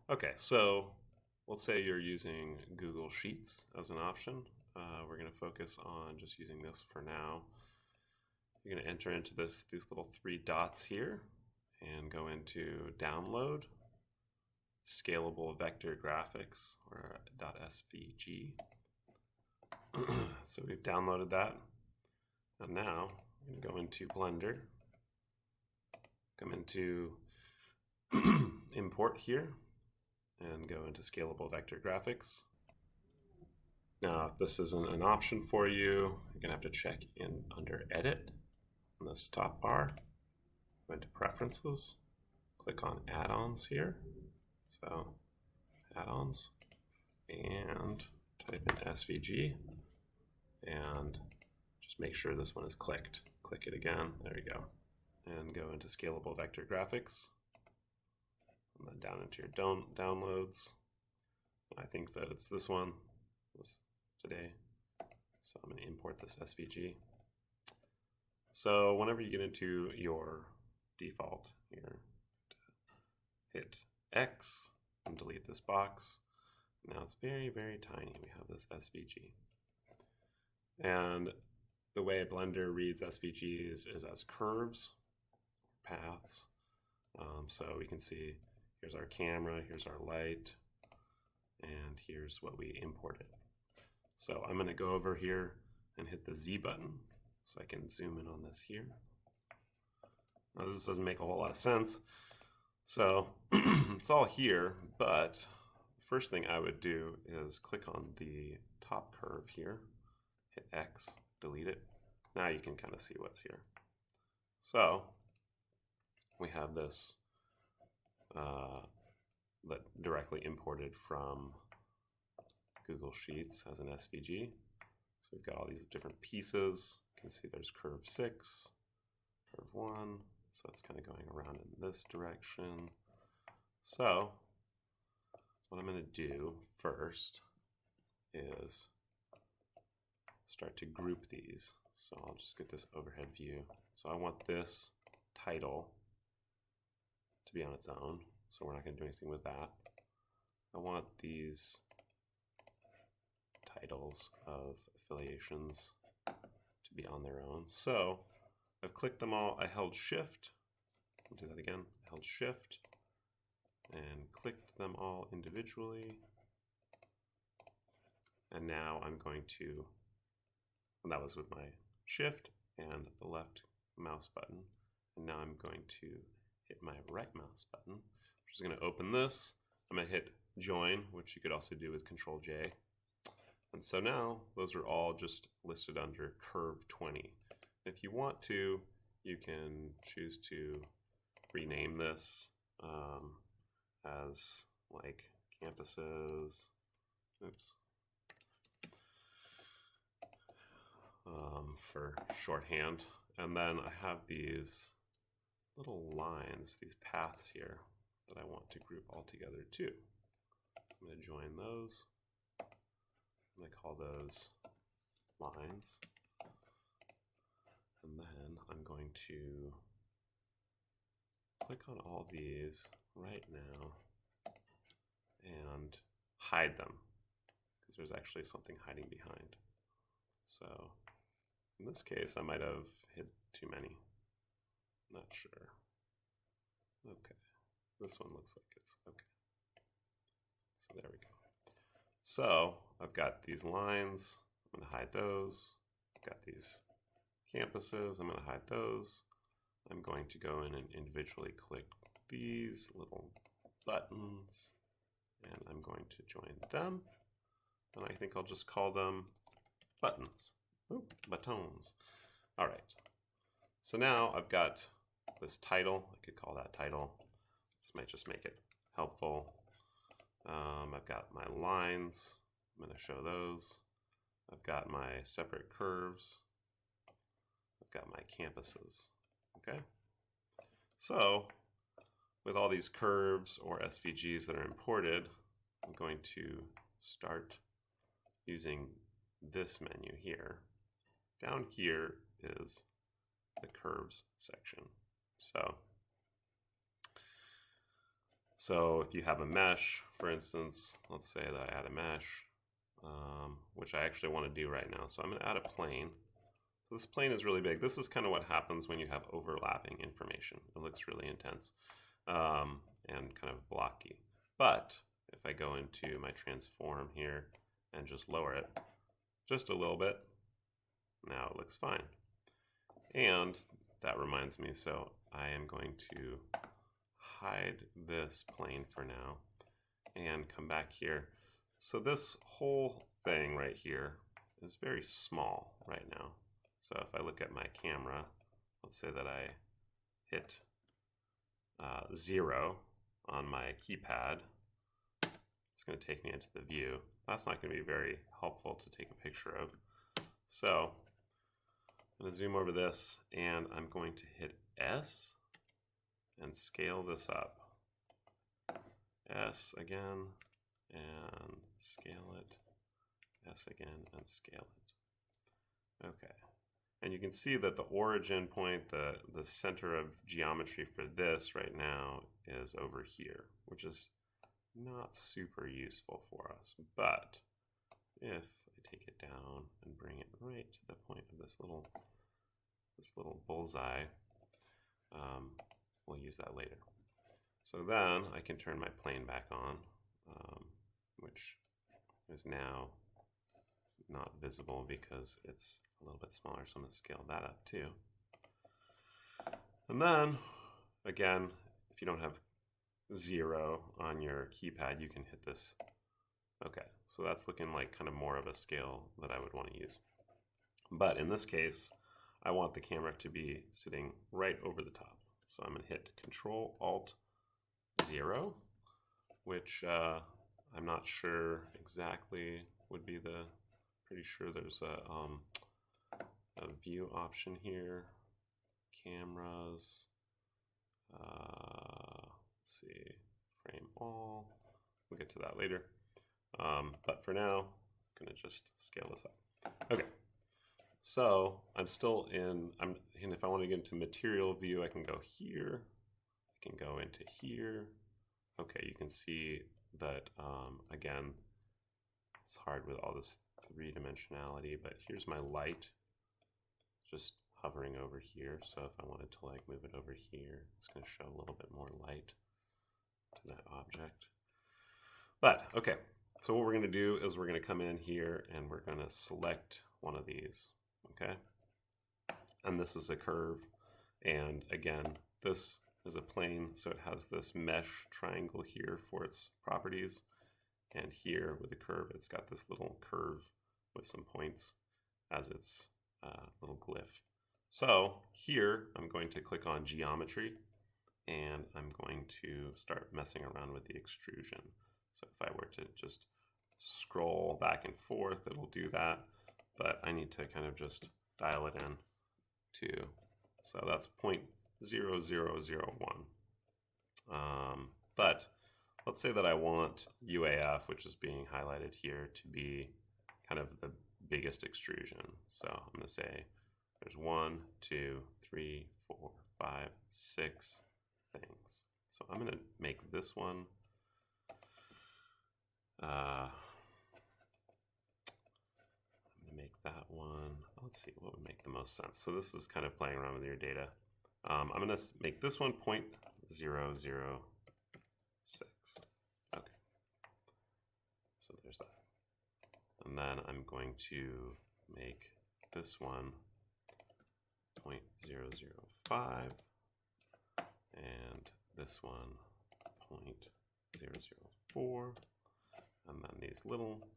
Okay, so let's say you're using Google Sheets as an option. We're going to focus on just using this for now. You're going to enter into these little three dots here and go into Download, Scalable Vector Graphics, or .svg. So we've downloaded that. And now I'm going to go into Blender, come into Import here, and go into Scalable Vector Graphics. Now, if this isn't an option for you, you're going to have to check in under Edit on this top bar, go into Preferences, click on Add-ons here. So, Add-ons, and type in SVG, and just make sure this one is clicked. Click it again, there you go. And go into Scalable Vector Graphics, and then down into your downloads. I think that it's this one today. So I'm going to import this SVG. So whenever you get into your default here, hit X and delete this box. Now it's very, very tiny. We have this SVG. And the way Blender reads SVGs is as curves, paths. So we can see here's our camera, here's our light, and here's what we imported. So I'm going to go over here and hit the Z button so I can zoom in on this here. Now this doesn't make a whole lot of sense. So it's all here, but the first thing I would do is click on the top curve here, hit X, delete it. Now you can kind of see what's here. So we have this that directly imported from Google Sheets as an SVG. So we've got all these different pieces. You can see there's curve 6, curve 1, so it's kind of going around in this direction. So what I'm going to do first is start to group these. So I'll just get this overhead view. So I want this title to be on its own, so we're not going to do anything with that. I want these titles of affiliations to be on their own. So I've clicked them all. I held Shift. I'll do that again. I held Shift and clicked them all individually. And now I'm going to, and that was with my Shift and the left mouse button. And now I'm going to hit my right mouse button, which is going to open this. I'm going to hit Join, which you could also do with Control J. And so now those are all just listed under curve 20. If you want to, you can choose to rename this as like campuses, oops, for shorthand. And then I have these little lines, these paths here that I want to group all together too. I'm going to join those. I'm going to call those lines. And then I'm going to click on all these right now and hide them, because there's actually something hiding behind. So in this case, I might have hit too many. Not sure. Okay, this one looks like it's okay. So there we go. So I've got these lines, I'm going to hide those. I've got these campuses, I'm going to hide those. I'm going to go in and individually click these little buttons, and I'm going to join them. And I think I'll just call them buttons. Ooh, buttons. All right. So now I've got this title. I could call that title. This might just make it helpful. I've got my lines. I'm going to show those. I've got my separate curves. I've got my campuses. Okay. So with all these curves or SVGs that are imported, I'm going to start using this menu here. Down here is the curves section. So if you have a mesh, for instance, let's say that I add a mesh, which I actually want to do right now. So I'm going to add a plane. So this plane is really big. This is kind of what happens when you have overlapping information. It looks really intense and kind of blocky. But if I go into my transform here and just lower it just a little bit, now it looks fine. And that reminds me, so I am going to hide this plane for now and come back here. So this whole thing right here is very small right now. So if I look at my camera, let's say that I hit 0 on my keypad, it's going to take me into the view. That's not going to be very helpful to take a picture of. So I'm going to zoom over this and I'm going to hit S and scale this up. S again and scale it. S again and scale it. Okay. And you can see that the origin point, the center of geometry for this right now is over here, which is not super useful for us. But if I take it down and bring it right to the point of this little bullseye, we'll use that later. So then I can turn my plane back on, which is now not visible because it's a little bit smaller, so I'm going to scale that up too. And then, again, if you don't have 0 on your keypad, you can hit this. Okay, so that's looking like kind of more of a scale that I would want to use. But in this case, I want the camera to be sitting right over the top. So I'm going to hit Control-Alt-0, which I'm not sure exactly would be the, pretty sure there's a view option here, cameras, let's see, frame all, we'll get to that later. But for now, I'm going to just scale this up. Okay, so I'm still in, and if I want to get into material view, I can go here, I can go into here. Okay, you can see that, again, it's hard with all this three-dimensionality, but here's my light just hovering over here. So if I wanted to like move it over here, it's going to show a little bit more light to that object. But okay, so what we're going to do is we're going to come in here and we're going to select one of these, okay? And this is a curve. And again, this is a plane, so it has this mesh triangle here for its properties. And here with the curve, it's got this little curve with some points as its little glyph. So here, I'm going to click on geometry and I'm going to start messing around with the extrusion. So if I were to just scroll back and forth, it'll do that, but I need to kind of just dial it in to, so that's 0.0001. But let's say that I want UAF, which is being highlighted here, to be kind of the biggest extrusion. So I'm going to say there's 1, 2, 3, 4, 5, 6 things. So I'm going to make this one I'm going to make that one, let's see, what would make the most sense? So this is kind of playing around with your data. I'm going to make this one 0.006. Okay. So there's that. And then I'm going to make this one 0.005 and this one 0.004. And then these little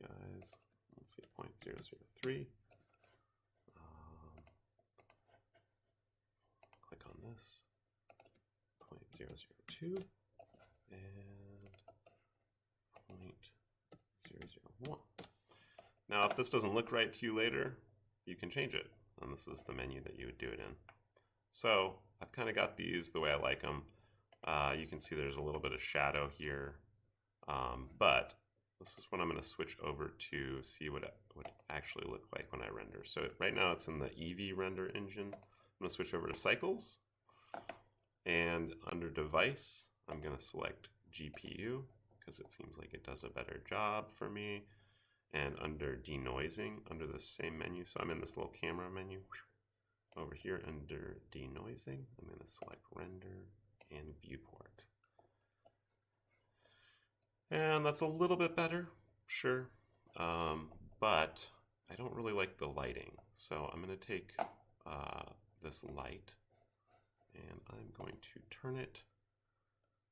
guys, let's see, 0.003. Click on this, 0.002 and 0.001. Now, if this doesn't look right to you later, you can change it. And this is the menu that you would do it in. So I've kind of got these the way I like them. You can see there's a little bit of shadow here. But this is what I'm going to switch over to see what it would actually look like when I render. So right now it's in the EV render engine. I'm going to switch over to cycles. And under device, I'm going to select GPU because it seems like it does a better job for me. And under denoising, under the same menu, so I'm in this little camera menu. Over here under denoising, I'm going to select render and viewport. And that's a little bit better, sure. But I don't really like the lighting. So I'm going to take this light and I'm going to turn it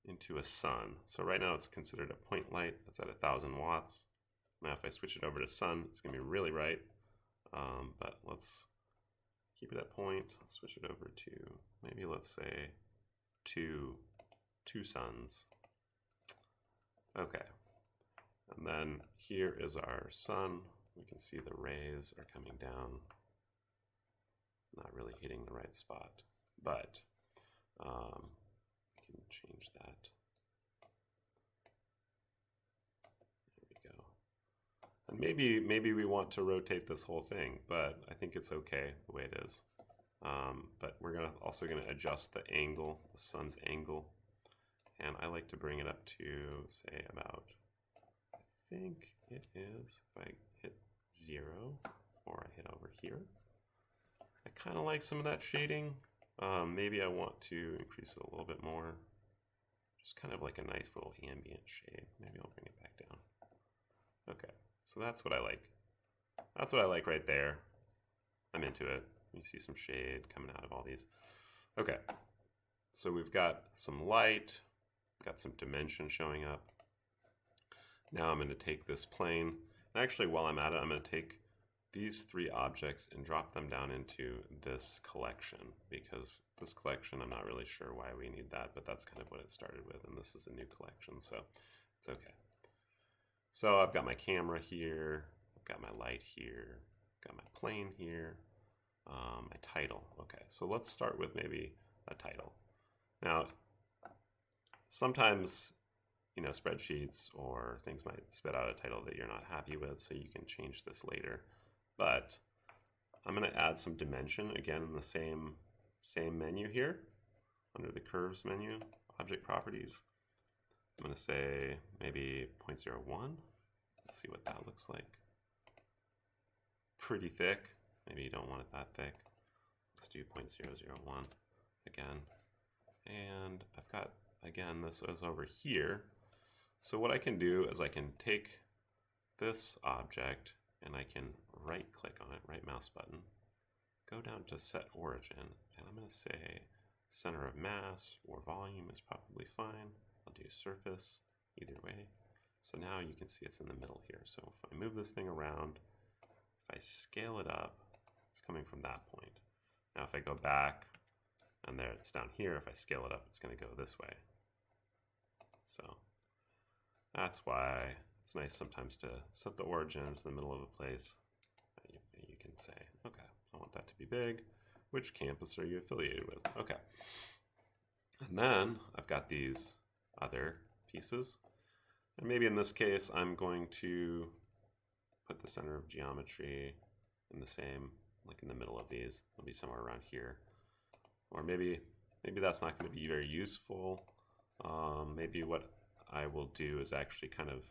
into a sun. So right now it's considered a point light. It's at 1,000 watts. Now if I switch it over to sun, it's going to be really bright. But let's keep it at point, switch it over to maybe let's say two suns. Okay. And then here is our sun. We can see the rays are coming down. Not really hitting the right spot, but we can change that. There we go. And maybe we want to rotate this whole thing, but I think it's okay the way it is. But we're also gonna adjust the angle, the sun's angle, and I like to bring it up to say about, I think it is, if I hit 0 or I hit over here. I kind of like some of that shading. Maybe I want to increase it a little bit more. Just kind of like a nice little ambient shade. Maybe I'll bring it back down. Okay, so that's what I like. That's what I like right there. I'm into it. You see some shade coming out of all these. Okay, so we've got some light, got some dimension showing up. Now I'm going to take this plane. And actually, while I'm at it, I'm going to take these 3 objects and drop them down into this collection, because this collection, I'm not really sure why we need that, but that's kind of what it started with, and this is a new collection, so it's okay. So I've got my camera here, I've got my light here, got my plane here, my title. Okay, so let's start with maybe a title. Now, sometimes, you know, spreadsheets or things might spit out a title that you're not happy with, so you can change this later. But I'm going to add some dimension again in the same menu here under the curves menu, object properties. I'm going to say maybe 0.01. Let's see what that looks like. Pretty thick. Maybe you don't want it that thick. Let's do 0.001 again. And I've got, again, this is over here. So what I can do is I can take this object and I can right click on it, right mouse button, go down to set origin, and I'm going to say center of mass or volume is probably fine. I'll do surface, either way. So now you can see it's in the middle here. So if I move this thing around, if I scale it up, it's coming from that point. Now if I go back, and there it's down here, if I scale it up, it's going to go this way. So that's why it's nice sometimes to set the origin to the middle of a place. You can say, okay, I want that to be big. Which campus are you affiliated with? Okay. And then I've got these other pieces. And maybe in this case, I'm going to put the center of geometry in the same, like in the middle of these. It'll be somewhere around here. Or maybe that's not going to be very useful. Maybe what I will do is actually kind of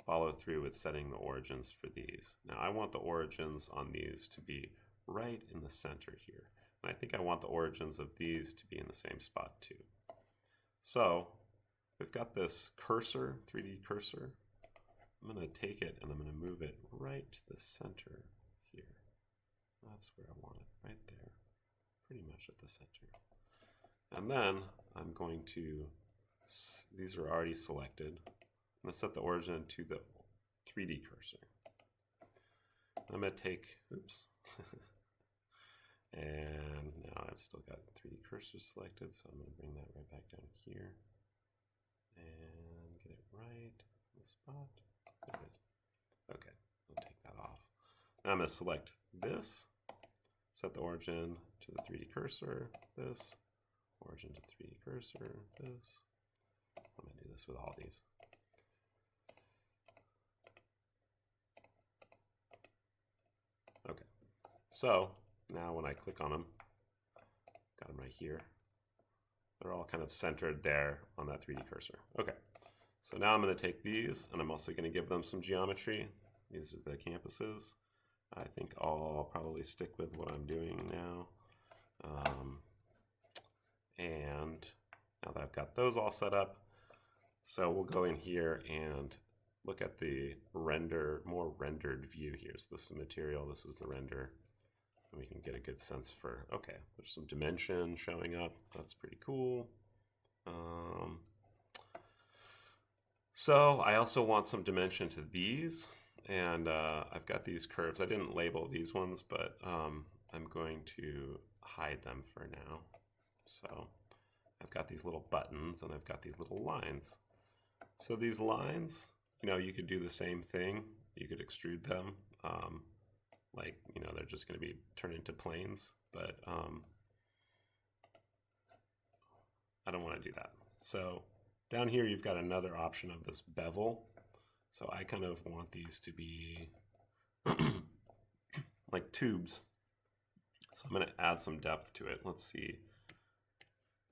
follow through with setting the origins for these. Now I want the origins on these to be right in the center here. And I think I want the origins of these to be in the same spot too. So we've got this cursor, 3D cursor. I'm going to take it and I'm going to move it right to the center here. That's where I want it, right there, pretty much at the center. And then I'm going to, these are already selected. I'm going to set the origin to the 3D cursor. I'm going to take, oops, and now I've still got 3D cursor selected, so I'm going to bring that right back down here and get it right in the spot. There it is. Okay, I'll take that off. Now I'm going to select this, set the origin to the 3D cursor, this, origin to 3D cursor, this. I'm going to do this with all these. Okay, so now when I click on them, got them right here. they're all kind of centered there on that 3D cursor. Okay, so now I'm going to take these and I'm also going to give them some geometry. These are the campuses. I think I'll probably stick with what I'm doing now. And now that I've got those all set up, so we'll go in here and look at the more rendered view here. So this is the material, this is the render. And we can get a good sense for, okay, there's some dimension showing up. That's pretty cool. So I also want some dimension to these. And I've got these curves. I didn't label these ones, but I'm going to hide them for now. So I've got these little buttons and I've got these little lines. So these lines, you could do the same thing. You could extrude them. They're just going to be turned into planes, but I don't want to do that. So down here, you've got another option of this bevel. So I kind of want these to be like tubes. So I'm going to add some depth to it. Let's see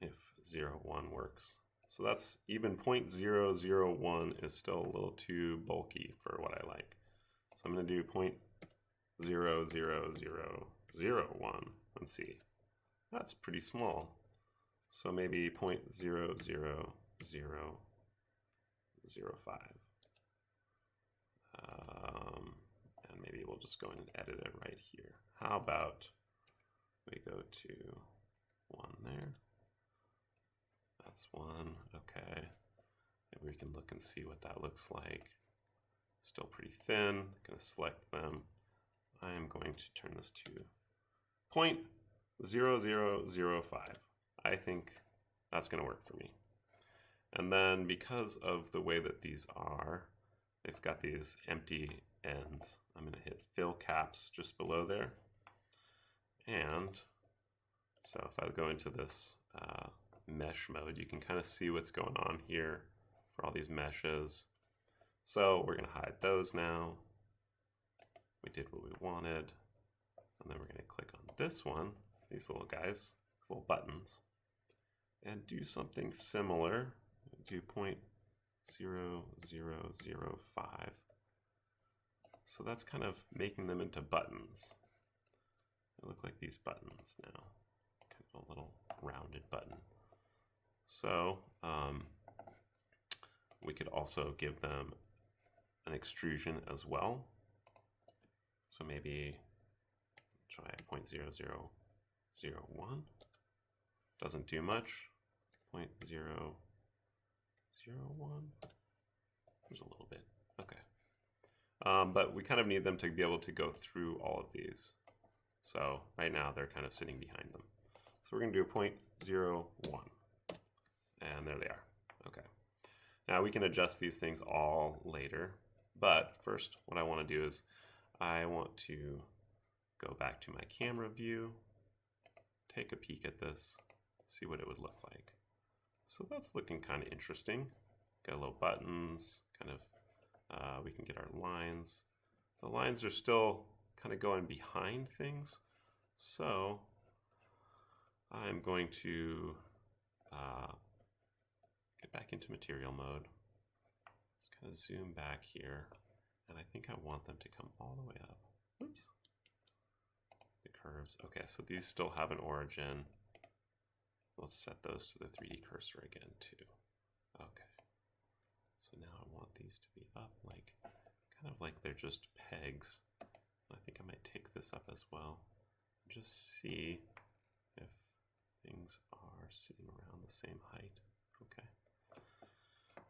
if 0.1 works. So that's even 0.001 is still a little too bulky for what I like. So I'm going to do 0.00001 and see. That's pretty small. So maybe 0.00005. And maybe we'll just go in and edit it right here. How about we go to 1 there. That's 1, okay. Maybe we can look and see what that looks like. Still pretty thin, gonna select them. I am going to turn this to 0.0005. I think that's gonna work for me. And then because of the way that these are, they've got these empty ends. I'm gonna hit fill caps just below there. And so if I go into this mesh mode, you can kind of see what's going on here for all these meshes. So we're going to hide those now. We did what we wanted. And then we're going to click on this one, these little guys, these little buttons, and do something similar. Do 0.0005. So that's kind of making them into buttons. They look like these buttons now. Kind of a little rounded button. So we could also give them an extrusion as well. So maybe try 0.0001. Doesn't do much. 0.001. There's a little bit. Okay. But we kind of need them to be able to go through all of these. So right now they're kind of sitting behind them. So we're going to do 0.01. And there they are. Okay. Now we can adjust these things all later. But first, what I want to do is I want to go back to my camera view, take a peek at this, see what it would look like. So that's looking kind of interesting. Got little buttons, kind of, we can get our lines. The lines are still kind of going behind things. So I'm going to get back into material mode. Let's kind of zoom back here. And I think I want them to come all the way up. Oops. The curves. Okay, so these still have an origin. Let's set those to the 3D cursor again too. Okay. So now I want these to be up like, kind of like they're just pegs. I think I might take this up as well. Just see if things are sitting around the same height. Okay.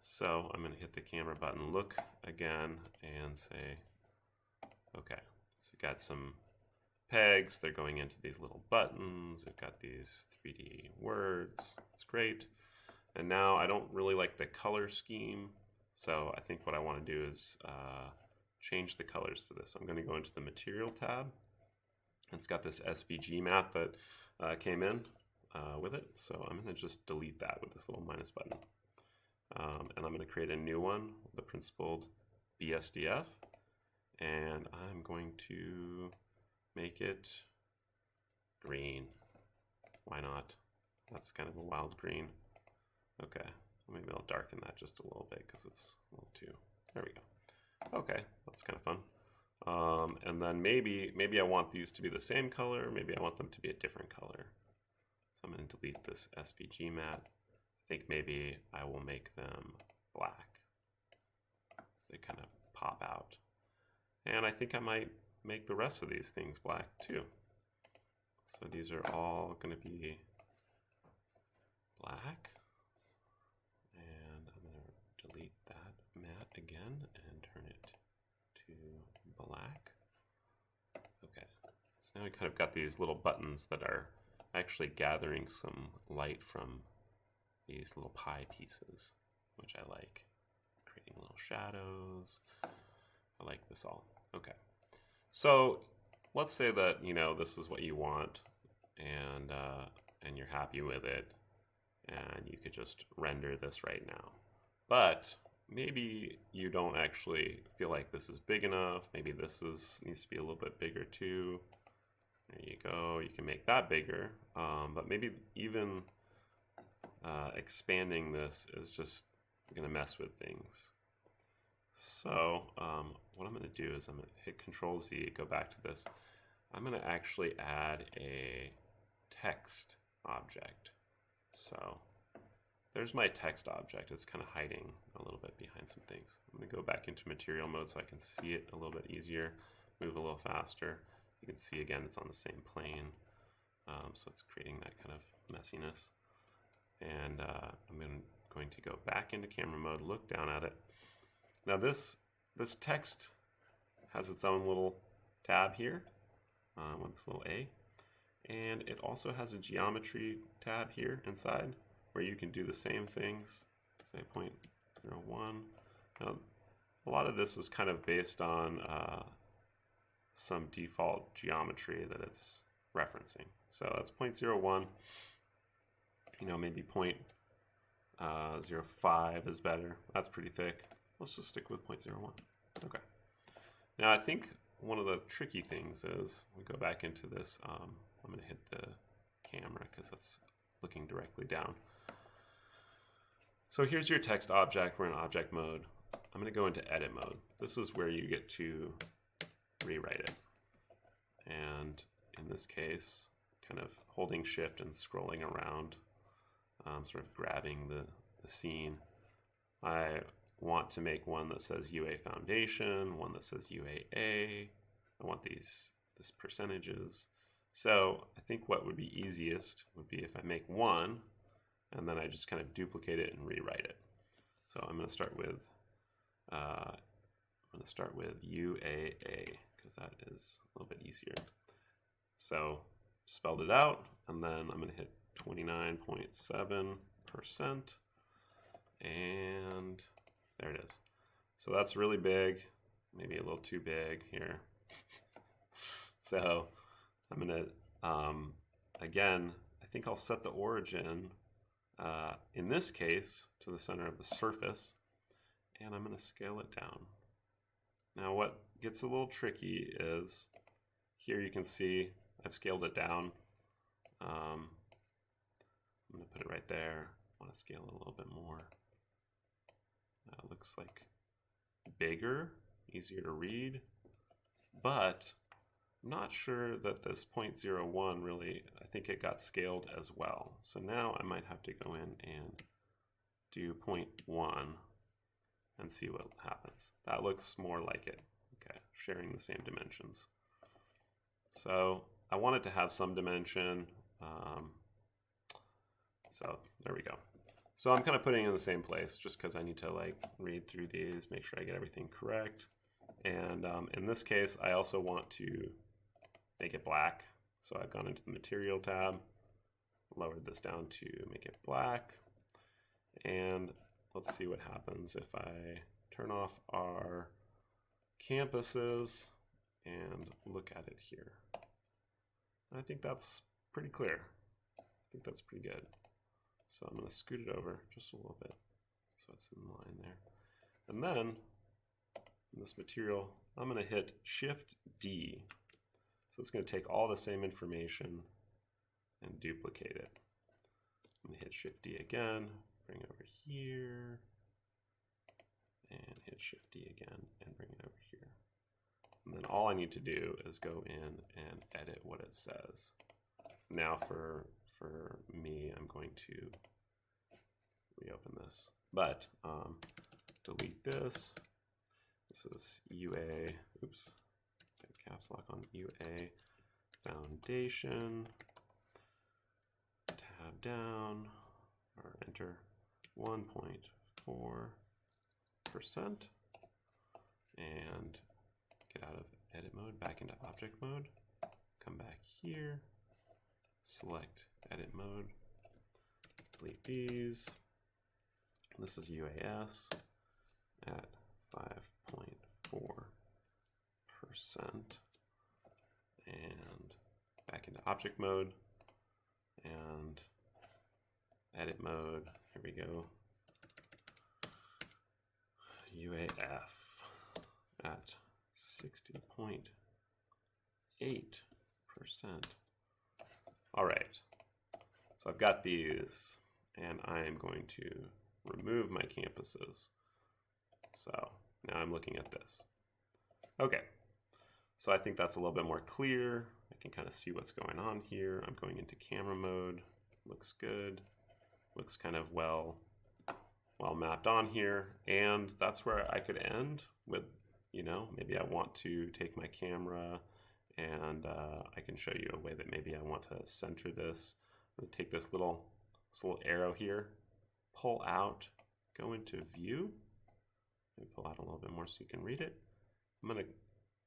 So I'm going to hit the camera button, look again, and say, okay. So we've got some pegs. They're going into these little buttons. We've got these 3D words. It's great. And now I don't really like the color scheme. So I think what I want to do is change the colors for this. I'm going to go into the Material tab. It's got this SVG map that came in with it. So I'm going to just delete that with this little minus button. And I'm going to create a new one, the principled BSDF. And I'm going to make it green. Why not? That's kind of a wild green. Okay, maybe I'll darken that just a little bit because it's a little too, there we go. Okay, that's kind of fun. And then maybe I want these to be the same color, maybe I want them to be a different color. So I'm going to delete this SVG matte. I think maybe I will make them black. So they kind of pop out. And I think I might make the rest of these things black too. So these are all going to be black. And I'm going to delete that matte again and turn it to black. Okay, so now we kind of got these little buttons that are actually gathering some light from these little pie pieces, which I like. Creating little shadows. I like this all. Okay, so let's say that this is what you want, and you're happy with it, and you could just render this right now. But maybe you don't actually feel like this is big enough. Maybe this needs to be a little bit bigger too. There you go. You can make that bigger, but maybe even expanding this is just going to mess with things. So what I'm going to do is I'm going to hit Control Z, go back to this. I'm going to actually add a text object. So there's my text object. It's kind of hiding a little bit behind some things. I'm going to go back into material mode so I can see it a little bit easier, move a little faster. You can see again it's on the same plane, so it's creating that kind of messiness. And I'm going to go back into camera mode, look down at it. Now this text has its own little tab here with this little A, and it also has a geometry tab here inside where you can do the same things, say 0.01. Now, a lot of this is kind of based on some default geometry that it's referencing. So that's 0.01. Maybe 0.05 is better. That's pretty thick. Let's just stick with 0.01. Okay. Now I think one of the tricky things is we go back into this. I'm going to hit the camera because that's looking directly down. So here's your text object. We're in object mode. I'm going to go into edit mode. This is where you get to rewrite it. And in this case, kind of holding shift and scrolling around, sort of grabbing the scene. I want to make one that says UA foundation, one that says UAA. I want this percentages. So I think what would be easiest would be if I make one, and then I just kind of duplicate it and rewrite it. So I'm going to start with UAA because that is a little bit easier. So spelled it out, and then I'm going to hit 29.7%, and there it is. So that's really big, maybe a little too big here. So I'm going to, again, I think I'll set the origin, in this case, to the center of the surface, and I'm going to scale it down. Now what gets a little tricky is, here you can see I've scaled it down. I'm going to put it right there. I want to scale it a little bit more. It looks like bigger, easier to read, but I'm not sure that this 0.01 really, I think it got scaled as well. So now I might have to go in and do 0.1 and see what happens. That looks more like it. Okay, sharing the same dimensions. So I want it to have some dimension. So there we go. So I'm kind of putting it in the same place just because I need to read through these, make sure I get everything correct. And in this case, I also want to make it black. So I've gone into the material tab, lowered this down to make it black. And let's see what happens if I turn off our campuses and look at it here. I think that's pretty clear. I think that's pretty good. So I'm going to scoot it over just a little bit so it's in line there. And then in this material, I'm going to hit Shift D. So it's going to take all the same information and duplicate it. I'm going to hit Shift D again, bring it over here, and hit Shift D again and bring it over here. And then all I need to do is go in and edit what it says. Now for me, I'm going to reopen this, but delete this. This is UA, oops, caps lock on UA foundation, tab down, or enter 1.4%, and get out of edit mode, back into object mode, come back here, select edit mode, delete these. This is UAS at 5.4%, and back into object mode and edit mode. Here we go. UAF at 60.8%. All right, so I've got these, and I am going to remove my campuses. So now I'm looking at this. Okay, so I think that's a little bit more clear. I can kind of see what's going on here. I'm going into camera mode. Looks good. Looks kind of well mapped on here. And that's where I could end with, maybe I want to take my camera and I can show you a way that maybe I want to center this. I'm going to take this little arrow here, pull out, go into view. Let me pull out a little bit more so you can read it. I'm going to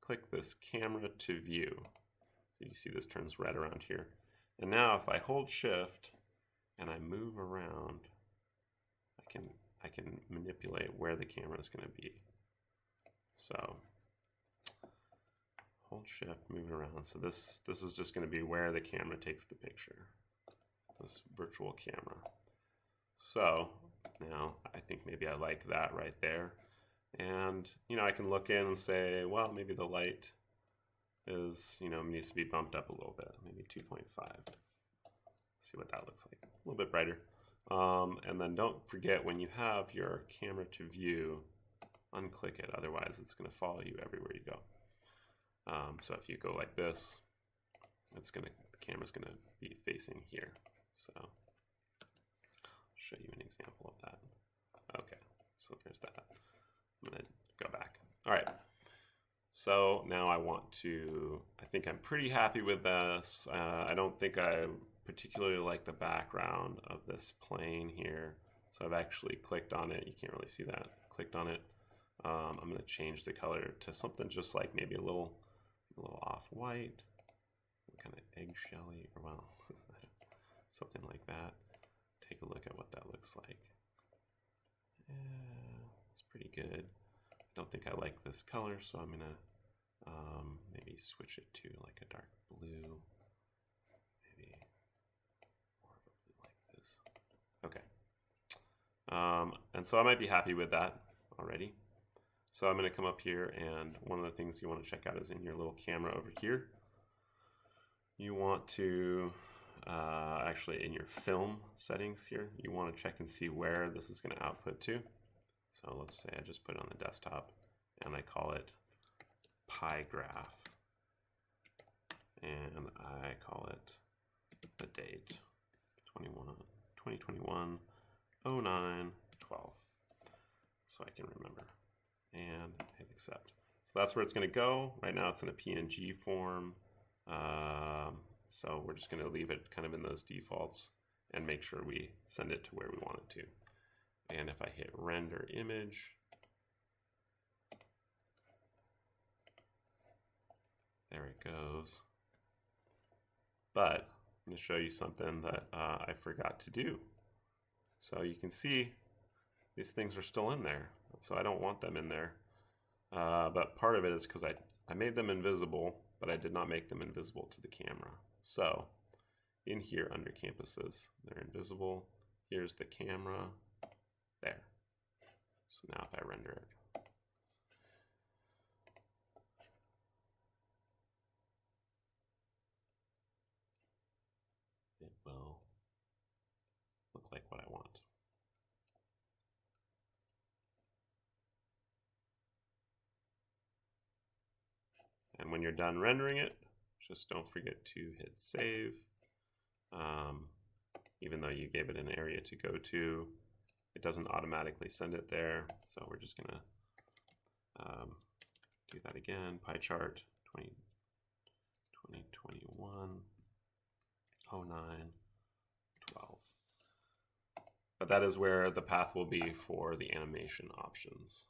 click this camera to view. So you see this turns red around here. And now if I hold shift and I move around, I can manipulate where the camera is going to be. So hold shift, move it around. So this is just going to be where the camera takes the picture, this virtual camera. So now I think maybe I like that right there. And I can look in and say, well, maybe the light is, needs to be bumped up a little bit, maybe 2.5. See what that looks like, a little bit brighter. And then don't forget, when you have your camera to view, unclick it, otherwise it's going to follow you everywhere you go. So if you go like this, the camera's going to be facing here. So I'll show you an example of that. Okay, so there's that. I'm going to go back. All right. So now I think I'm pretty happy with this. I don't think I particularly like the background of this plane here. So I've actually clicked on it. You can't really see that. Clicked on it. I'm going to change the color to something just like maybe a little off-white, kind of eggshelly, or well, something like that. Take a look at what that looks like. It's pretty good. I don't think I like this color, so I'm gonna maybe switch it to like a dark blue, maybe more of a blue like this. Okay. And so I might be happy with that already. So I'm going to come up here, and one of the things you want to check out is in your little camera over here. You want to, actually in your film settings here, you want to check and see where this is going to output to. So let's say I just put it on the desktop, and I call it pie graph. And I call it the date, 2021, 09/12, so I can remember. And hit accept. So that's where it's going to go. Right now it's in a PNG form. So we're just going to leave it kind of in those defaults and make sure we send it to where we want it to. And if I hit render image, there it goes. But I'm going to show you something that I forgot to do. So you can see these things are still in there. So I don't want them in there. But part of it is because I made them invisible, but I did not make them invisible to the camera. So in here under campuses, they're invisible. Here's the camera. There. So now if I render it, it will look like what I want. And when you're done rendering it, just don't forget to hit save. Even though you gave it an area to go to, it doesn't automatically send it there. So we're just gonna do that again. Pie chart 2021 09 12. But that is where the path will be for the animation options.